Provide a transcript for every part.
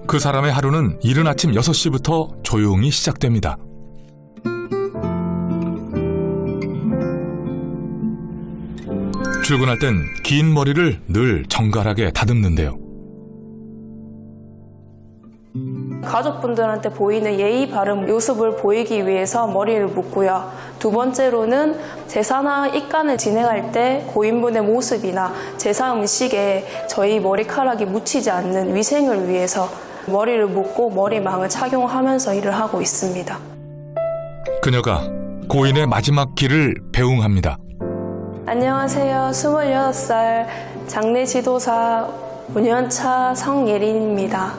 그 사람의 하루는 이른 아침 6시부터 조용히 시작됩니다. 출근할 땐 긴 머리를 늘 정갈하게 다듬는데요. 가족분들한테 보이는 예의 바른 모습을 보이기 위해서 머리를 묶고요. 두 번째로는 제사나 입간을 진행할 때 고인분의 모습이나 제사 음식에 저희 머리카락이 묻히지 않는 위생을 위해서 머리를 묶고 머리망을 착용하면서 일을 하고 있습니다. 그녀가 고인의 마지막 길을 배웅합니다. 안녕하세요. 26살 장례 지도사 5년차 성예린입니다.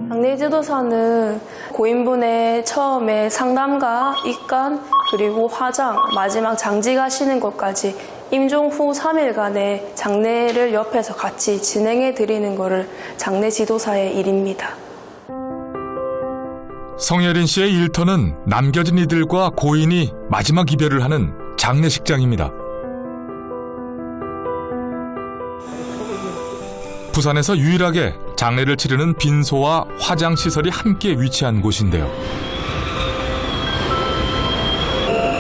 장례 지도사는 고인분의 처음에 상담과 입간 그리고 화장, 마지막 장지 가시는 것까지 임종 후 3일간의 장례를 옆에서 같이 진행해 드리는 것을 장례 지도사의 일입니다. 성예린 씨의 일터는 남겨진 이들과 고인이 마지막 이별을 하는 장례식장입니다. 부산에서 유일하게 장례를 치르는 빈소와 화장시설이 함께 위치한 곳인데요.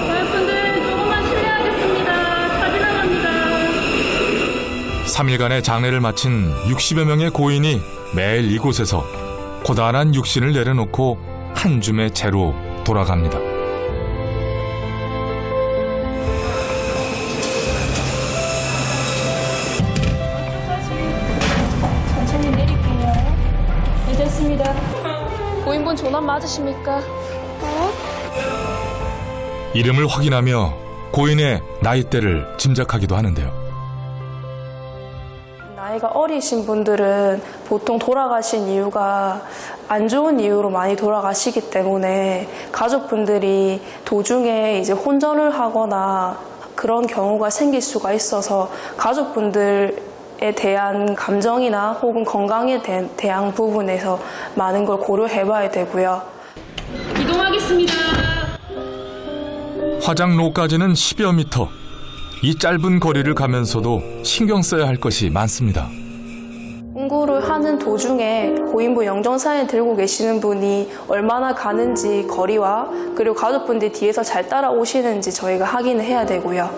여러분들 조금만 실례하겠습니다. 다 지나갑니다. 3일간의 장례를 마친 60여 명의 고인이 매일 이곳에서 고단한 육신을 내려놓고 한 줌의 재로 돌아갑니다. 천천히 내릴게요. 네, 됐습니다. 고인분 전화 맞으십니까? 이름을 확인하며 고인의 나이대를 짐작하기도 하는데요. 나이가 어리신 분들은 보통 돌아가신 이유가 안 좋은 이유로 많이 돌아가시기 때문에 가족분들이 도중에 이제 혼전을 하거나 그런 경우가 생길 수가 있어서 가족분들에 대한 감정이나 혹은 건강에 대한 부분에서 많은 걸 고려해 봐야 되고요. 이동하겠습니다. 화장로까지는 10여 미터. 이 짧은 거리를 가면서도 신경 써야 할 것이 많습니다. 공구를 하는 도중에 고인분 영정사진 들고 계시는 분이 얼마나 가는지 거리와 그리고 가족분들이 뒤에서 잘 따라오시는지 저희가 확인을 해야 되고요.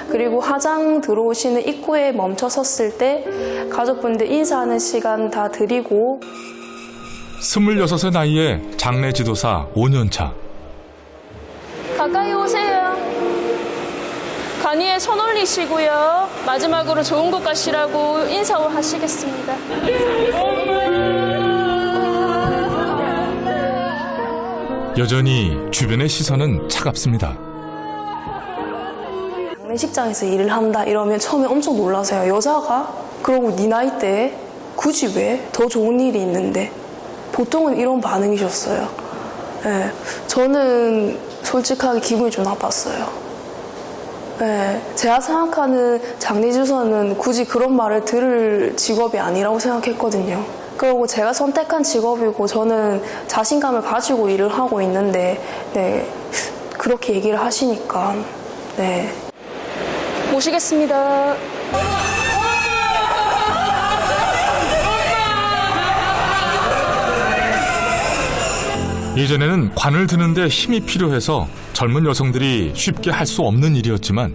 그리고 화장 들어오시는 입구에 멈춰 섰을 때 가족분들 인사하는 시간 다 드리고 26의 나이에 장례 지도사 5년차. 가까이 오세요. 간이에 손 올리시고요. 마지막으로 좋은 곳 가시라고 인사하시겠습니다. 여전히 주변의 시선은 차갑습니다. 장례식장에서 일을 한다 이러면 처음에 엄청 놀라세요. 여자가? 그러고 네 나이대에 굳이 왜? 더 좋은 일이 있는데. 보통은 이런 반응이셨어요. 네, 저는 솔직하게 기분이 좀 나빴어요. 네, 제가 생각하는 장례지도사는 굳이 그런 말을 들을 직업이 아니라고 생각했거든요. 그리고 제가 선택한 직업이고 저는 자신감을 가지고 일을 하고 있는데 네, 그렇게 얘기를 하시니까 네. 모시겠습니다. 예전에는 관을 드는데 힘이 필요해서 젊은 여성들이 쉽게 할 수 없는 일이었지만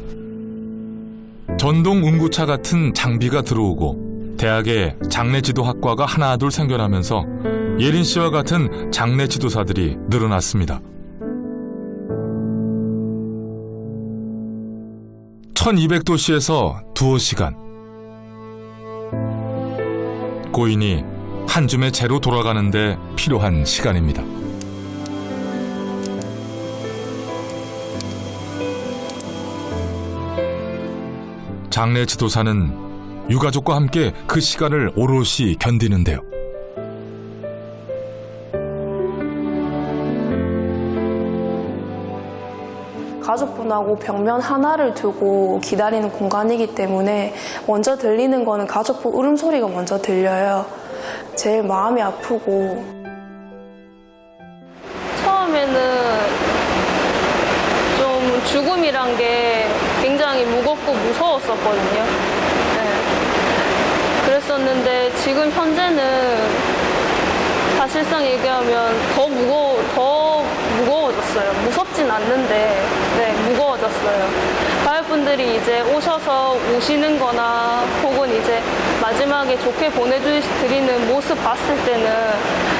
전동 운구차 같은 장비가 들어오고 대학에 장례지도학과가 하나둘 생겨나면서 예린 씨와 같은 장례지도사들이 늘어났습니다. 1200도씨에서 두어 시간. 고인이 한 줌의 재로 돌아가는데 필요한 시간입니다. 장례 지도사는 유가족과 함께 그 시간을 오롯이 견디는데요. 가족분하고 벽면 하나를 두고 기다리는 공간이기 때문에 먼저 들리는 거는 가족분 울음소리가 먼저 들려요. 제일 마음이 아프고 처음에는 좀 죽음이란 게 굉장히 무겁고 무서웠었거든요. 네. 그래서 있었는데 지금 현재는 사실상 얘기하면 더 무거워졌어요. 무섭진 않는데 네, 무거워졌어요. 가족분들이 이제 오셔서 우시는 거나 혹은 이제 마지막에 좋게 보내드리는 모습 봤을 때는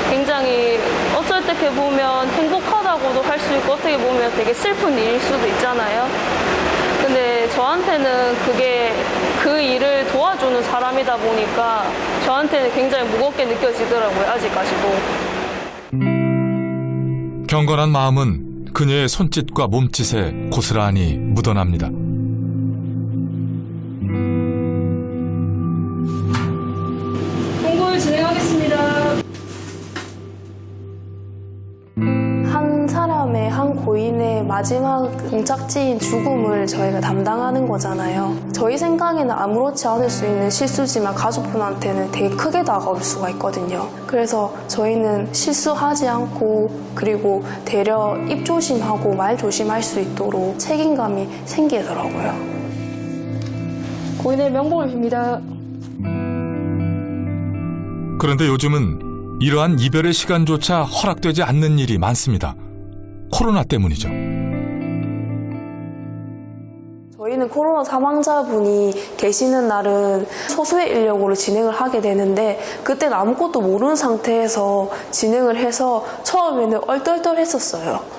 굉장히 어쩔 때 이렇게 보면 행복하다고도 할 수 있고 어떻게 보면 되게 슬픈 일일 수도 있잖아요. 근데 저한테는 그게 그 일을 도와주는 사람이다 보니까 저한테는 굉장히 무겁게 느껴지더라고요, 아직까지도. 경건한 마음은 그녀의 손짓과 몸짓에 고스란히 묻어납니다. 공고를 진행하겠습니다. 한 사람의, 한 고인의 마지막 종착지인 죽음을 저희가 담당하는 거잖아요. 저희 생각에는 아무렇지 않을 수 있는 실수지만 가족분한테는 되게 크게 다가올 수가 있거든요. 그래서 저희는 실수하지 않고 그리고 되려 입 조심하고 말 조심할 수 있도록 책임감이 생기더라고요. 고인의 명복을 빕니다. 그런데 요즘은 이러한 이별의 시간조차 허락되지 않는 일이 많습니다. 코로나 때문이죠. 저희는 코로나 사망자분이 계시는 날은 소수의 인력으로 진행을 하게 되는데 그때는 아무것도 모르는 상태에서 진행을 해서 처음에는 얼떨떨했었어요.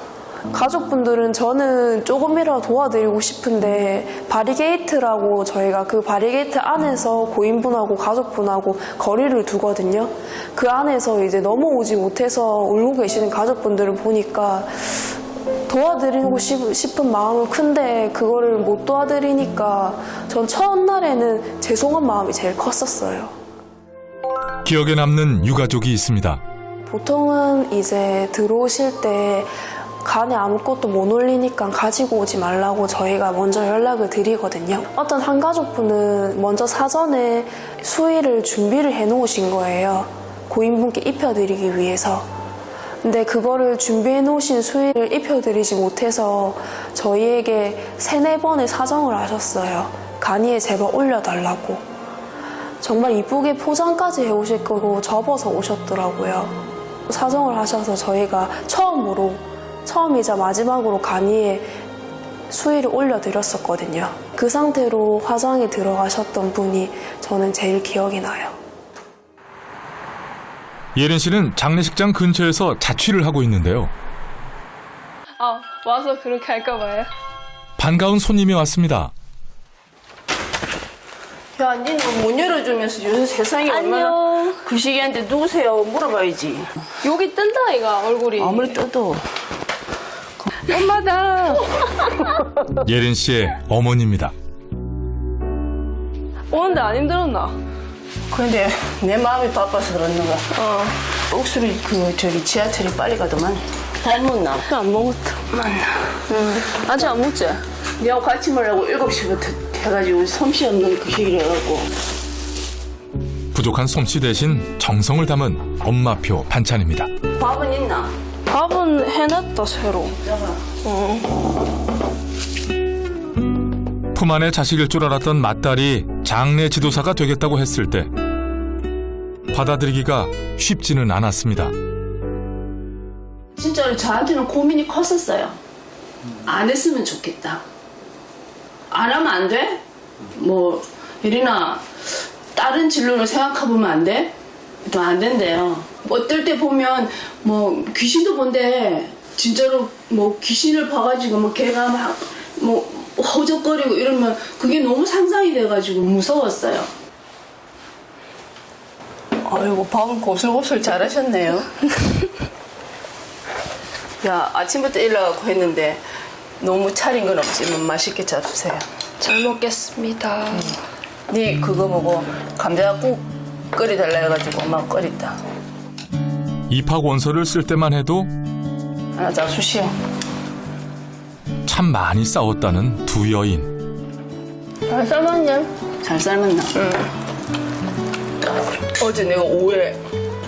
가족분들은 저는 조금이라도 도와드리고 싶은데 바리게이트라고 저희가 그 바리게이트 안에서 고인분하고 가족분하고 거리를 두거든요. 그 안에서 이제 넘어오지 못해서 울고 계시는 가족분들을 보니까 도와드리고 싶은 마음은 큰데 그거를 못 도와드리니까 전 첫날에는 죄송한 마음이 제일 컸었어요. 기억에 남는 유가족이 있습니다. 보통은 이제 들어오실 때 간에 아무것도 못 올리니까 가지고 오지 말라고 저희가 먼저 연락을 드리거든요. 어떤 한 가족분은 먼저 사전에 수의를 준비를 해 놓으신 거예요. 고인분께 입혀드리기 위해서. 근데 그거를 준비해 놓으신 수의를 입혀드리지 못해서 저희에게 3-4번의 사정을 하셨어요. 간이에 제발 올려달라고. 정말 이쁘게 포장까지 해오실 거고 접어서 오셨더라고요. 사정을 하셔서 저희가 처음이자 마지막으로 간이에 수의를 올려드렸었거든요. 그 상태로 화장에 들어가셨던 분이 저는 제일 기억이 나요. 예린 씨는 장례식장 근처에서 자취를 하고 있는데요. 와서 그렇게 할까 봐요. 반가운 손님이 왔습니다. 야, 니는 문 열어주면서 요새 세상이 얼마나 그 시기한테 누구세요? 물어봐야지. 여기 뜬다, 이가 얼굴이. 아무리 떠도. 엄마다. 예린 씨의 어머니입니다. 오는데 안 힘들었나? 그런데 내 마음이 바빠서 그랬는가. 옥수리 지하철이 빨리 가더만. 잘 먹나? 안 먹었다. 아직 안 먹지? 니하고 같이 먹으려고 7시부터 해가지고 솜씨 없는 그 시기를 해갖고. 부족한 솜씨 대신 정성을 담은 엄마표 반찬입니다. 밥은 있나? 밥은 해놨다, 새로. 품 안의 자식일 줄 알았던 맏딸이 장례 지도사가 되겠다고 했을 때 받아들이기가 쉽지는 않았습니다. 진짜로 저한테는 고민이 컸었어요. 안 했으면 좋겠다. 안 하면 안 돼? 예린아, 다른 진로를 생각해보면 안 돼? 또 안 된대요. 어떨 때 보면 귀신도 본데 진짜로 귀신을 봐가지고 걔가 막 허적거리고 이러면 그게 너무 상상이 돼가지고 무서웠어요. 아이고, 밥을 고슬고슬 잘하셨네요. 야, 아침부터 일어나고 했는데 너무 차린 건 없지만 맛있게 잡수세요. 잘 먹겠습니다. 네 그거 보고 감자국 끓여달라 해가지고 엄마가 끓였다. 입학 원서를 쓸 때만 해도 하나 잡수시오. 참 많이 싸웠다는 두 여인. 잘 삶았냐? 잘 삶았나? 응. 어제 내가 오후에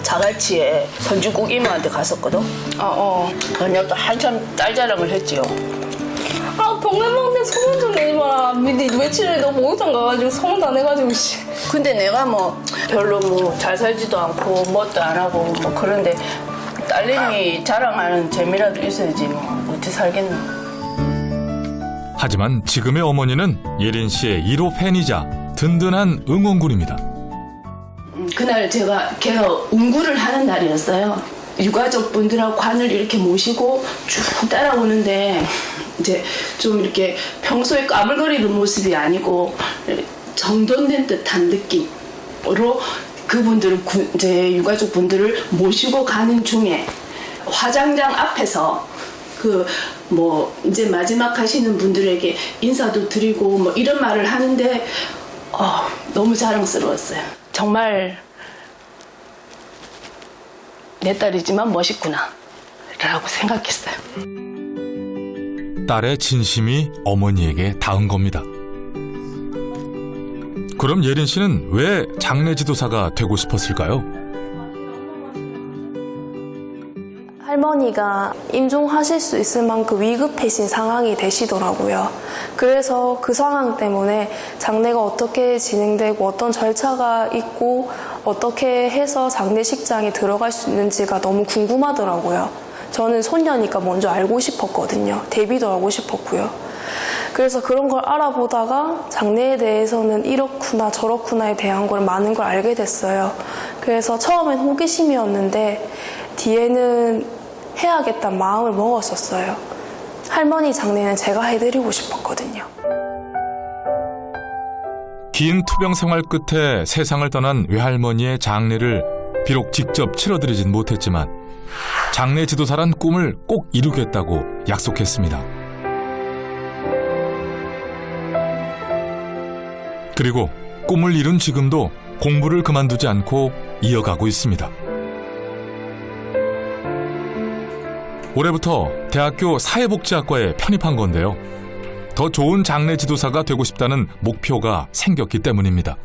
자갈치에 선주국 이모한테 갔었거든. 그냥 또 한참 딸 자랑을 했지요. 동네 먹는 소문 좀 내지 마라. 왜 며칠에도 목욕탕 가가지고 소문 다 내가지고 씨. 근데 내가 뭐 별로 뭐 잘 살지도 않고 뭣도 안 하고 뭐 그런데 딸내미 자랑하는 재미라도 있어야지 뭐 어떻게 살겠노. 하지만 지금의 어머니는 예린 씨의 1호 팬이자 든든한 응원군입니다. 그날 걔가 운구를 하는 날이었어요. 유가족 분들하고 관을 이렇게 모시고 쭉 따라오는데 이제 좀 이렇게 평소에 까불거리는 모습이 아니고 정돈된 듯한 느낌으로 그분들을 이제 유가족 분들을 모시고 가는 중에 화장장 앞에서 그 뭐 이제 마지막 하시는 분들에게 인사도 드리고 뭐 이런 말을 하는데 너무 자랑스러웠어요. 정말 내 딸이지만 멋있구나 라고 생각했어요. 딸의 진심이 어머니에게 닿은 겁니다. 그럼 예린 씨는 왜 장례 지도사가 되고 싶었을까요? 할머니가 임종하실 수 있을 만큼 위급해진 상황이 되시더라고요. 그래서 그 상황 때문에 장례가 어떻게 진행되고 어떤 절차가 있고 어떻게 해서 장례식장에 들어갈 수 있는지가 너무 궁금하더라고요. 저는 손녀니까 먼저 알고 싶었거든요. 대비도 하고 싶었고요. 그래서 그런 걸 알아보다가 장례에 대해서는 이렇구나 저렇구나에 대한 걸 많은 걸 알게 됐어요. 그래서 처음엔 호기심이었는데 뒤에는 해야겠다는 마음을 먹었었어요. 할머니 장례는 제가 해드리고 싶었거든요. 긴 투병 생활 끝에 세상을 떠난 외할머니의 장례를 비록 직접 치러드리진 못했지만 장례 지도사란 꿈을 꼭 이루겠다고 약속했습니다. 그리고 꿈을 이룬 지금도 공부를 그만두지 않고 이어가고 있습니다. 올해부터 대학교 사회복지학과에 편입한 건데요. 더 좋은 장례 지도사가 되고 싶다는 목표가 생겼기 때문입니다.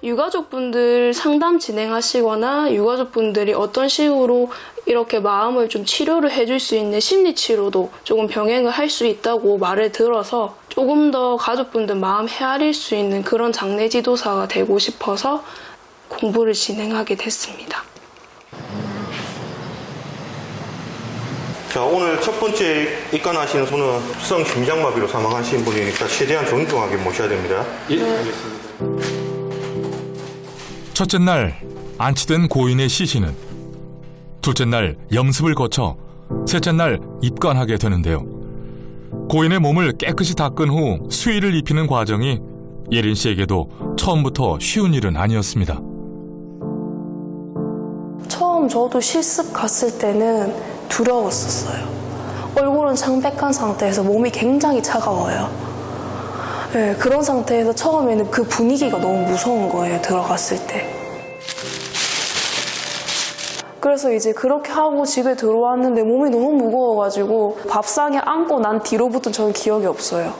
유가족분들 상담 진행하시거나 유가족분들이 어떤 식으로 이렇게 마음을 좀 치료를 해줄 수 있는 심리치료도 조금 병행을 할 수 있다고 말을 들어서 조금 더 가족분들 마음 헤아릴 수 있는 그런 장례 지도사가 되고 싶어서 공부를 진행하게 됐습니다. 자, 오늘 첫 번째 입관하시는 분은 성심장마비로 사망하신 분이니까 최대한 정중하게 모셔야 됩니다. 예, 알겠습니다. 첫째 날 안치된 고인의 시신은 둘째 날 염습을 거쳐 셋째 날 입관하게 되는데요. 고인의 몸을 깨끗이 닦은 후 수의를 입히는 과정이 예린 씨에게도 처음부터 쉬운 일은 아니었습니다. 처음 저도 실습 갔을 때는 두려웠었어요. 얼굴은 창백한 상태에서 몸이 굉장히 차가워요. 네, 그런 상태에서 처음에는 그 분위기가 너무 무서운 거예요, 들어갔을 때. 그래서 이제 그렇게 하고 집에 들어왔는데 몸이 너무 무거워가지고 밥상에 앉고 난 뒤로부터 저는 기억이 없어요.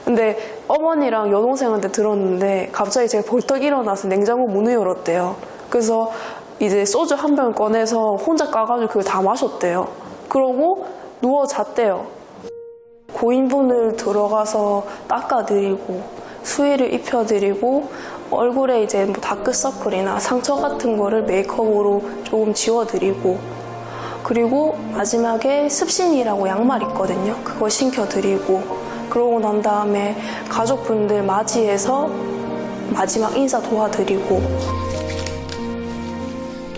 근데 어머니랑 여동생한테 들었는데 갑자기 제가 벌떡 일어나서 냉장고 문을 열었대요. 그래서 이제 소주 한 병 꺼내서 혼자 까가지고 그걸 다 마셨대요. 그러고 누워 잤대요. 고인분을 들어가서 닦아드리고 수의를 입혀드리고 얼굴에 이제 뭐 다크서클이나 상처 같은 거를 메이크업으로 조금 지워드리고 그리고 마지막에 습신이라고 양말 있거든요. 그거 신겨드리고 그러고 난 다음에 가족분들 맞이해서 마지막 인사 도와드리고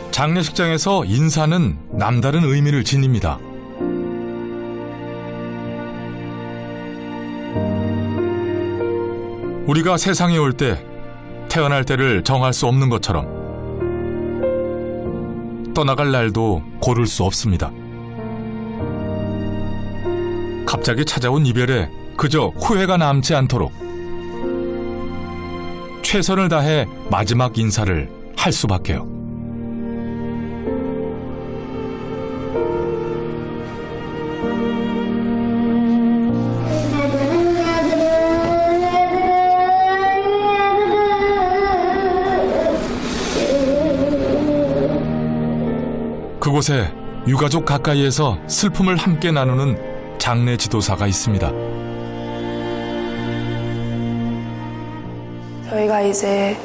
장례식장에서 인사는 남다른 의미를 지닙니다. 우리가 세상에 올 때 태어날 때를 정할 수 없는 것처럼 떠나갈 날도 고를 수 없습니다. 갑자기 찾아온 이별에 그저 후회가 남지 않도록 최선을 다해 마지막 인사를 할 수밖에요. 그곳에 유가족 가까이에서 슬픔을 함께 나누는 장례 지도사가 있습니다. 저희가 이제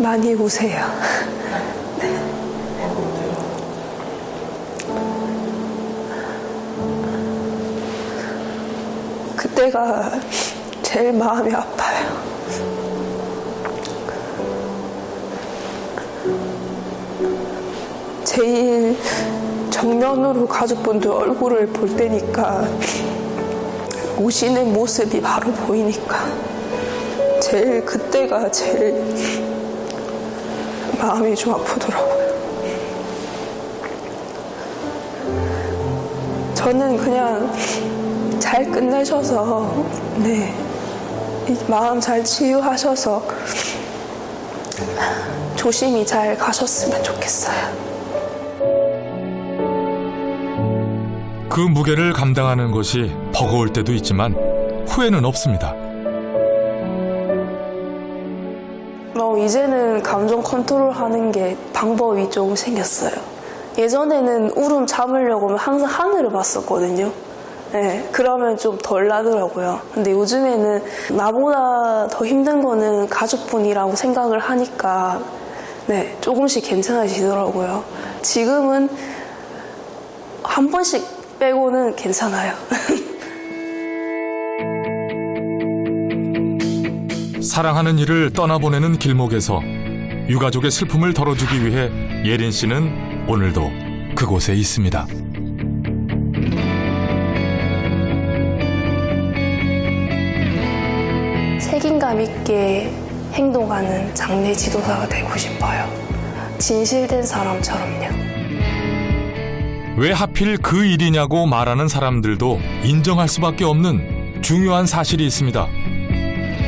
많이 우세요. 그때가 제일 마음이 아파요. 제일 정면으로 가족분들 얼굴을 볼 때니까 우시는 모습이 바로 보이니까 그때가 제일 마음이 좀 아프더라고요. 저는 그냥 잘 끝내셔서 이 마음 잘 치유하셔서 조심히 잘 가셨으면 좋겠어요. 그 무게를 감당하는 것이 버거울 때도 있지만 후회는 없습니다. 이제는 감정 컨트롤하는 게 방법이 좀 생겼어요. 예전에는 울음 참으려고 하면 항상 하늘을 봤었거든요. 네, 그러면 좀 덜 나더라고요. 근데 요즘에는 나보다 더 힘든 거는 가족분이라고 생각을 하니까 조금씩 괜찮아지더라고요. 지금은 한 번씩 빼고는 괜찮아요. 사랑하는 이를 떠나보내는 길목에서 유가족의 슬픔을 덜어주기 위해 예린 씨는 오늘도 그곳에 있습니다. 책임감 있게 행동하는 장례 지도사가 되고 싶어요. 진실된 사람처럼요. 왜 하필 그 일이냐고 말하는 사람들도 인정할 수밖에 없는 중요한 사실이 있습니다.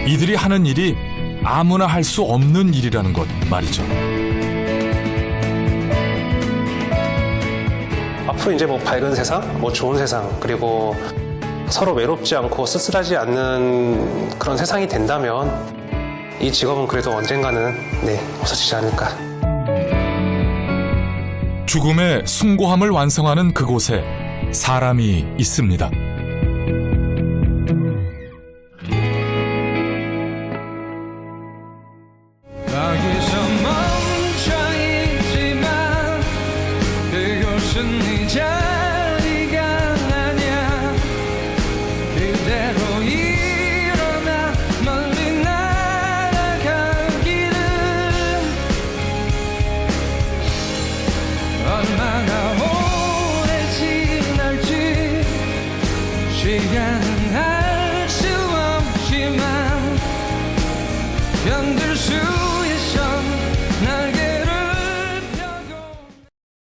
이들이 하는 일이 아무나 할 수 없는 일이라는 것 말이죠. 앞으로 이제 뭐 밝은 세상, 뭐 좋은 세상, 그리고 서로 외롭지 않고 쓸쓸하지 않는 그런 세상이 된다면 이 직업은 그래도 언젠가는 없어지지 않을까. 죽음의 숭고함을 완성하는 그곳에 사람이 있습니다. 여기서 멈춰있지만 그곳은 네 자리가 아냐. 그대로 일어나 멀리 날아가기를. 얼마나 오래 지날지 시간은